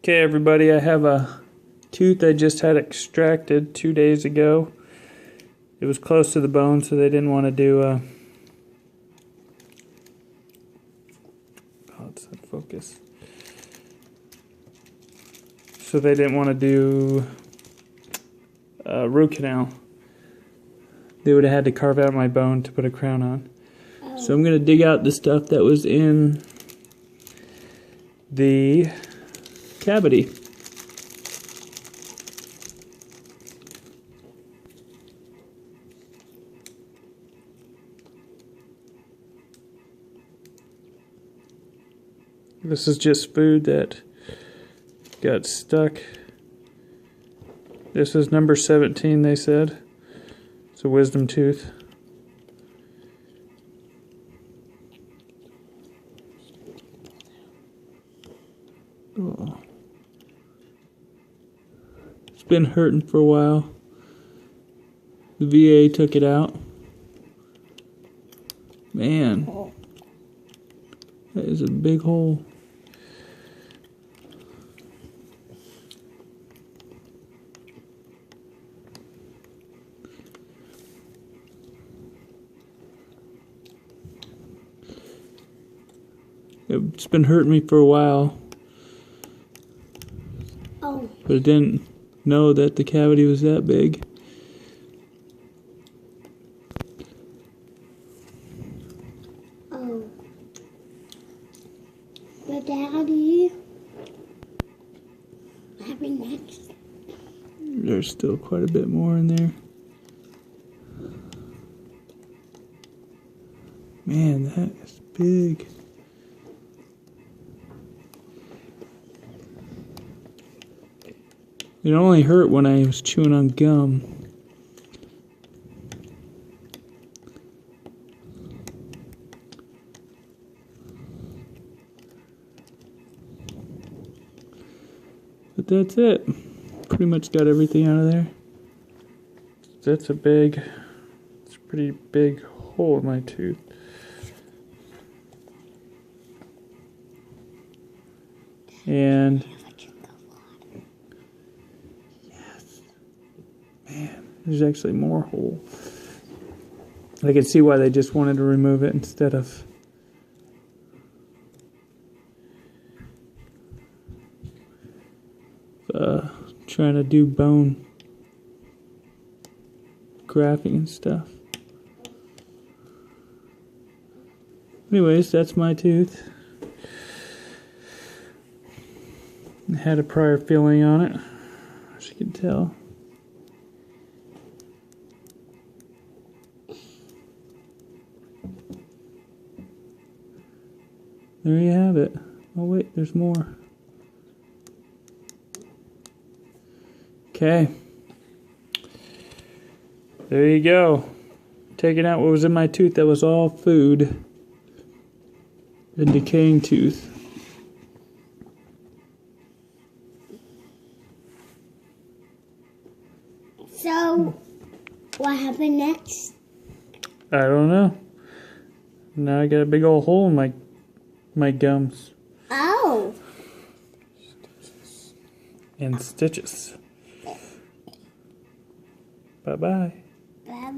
Okay, everybody, I have a tooth I just had extracted 2 days ago. It was close to the bone, so they didn't want to do oh, it's not focus. So they didn't want to do a root canal. They would have had to carve out my bone to put a crown on. Oh. So I'm going to dig out the stuff that was in the cavity. This is just food that got stuck. This is number 17, they said. It's a wisdom tooth. Oh. It's been hurting for a while. The VA took it out. Man, that is a big hole. It's been hurting me for a while. Oh. But I didn't know that the cavity was that big. Oh. But Daddy, what happened next? There's still quite a bit more in there. Man, that is big. It only hurt when I was chewing on gum. But that's it. Pretty much got everything out of there. It's a pretty big hole in my tooth. And man, there's actually more hole. I can see why they just wanted to remove it instead of trying to do bone grafting and stuff. Anyways, that's my tooth. It had a prior filling on it, as you can tell. There you have it. Oh wait, there's more. Okay. There you go. Taking out what was in my tooth that was all food. The decaying tooth. So, what happened next? I don't know. Now I got a big old hole in my gums. Oh. And stitches. Bye-bye.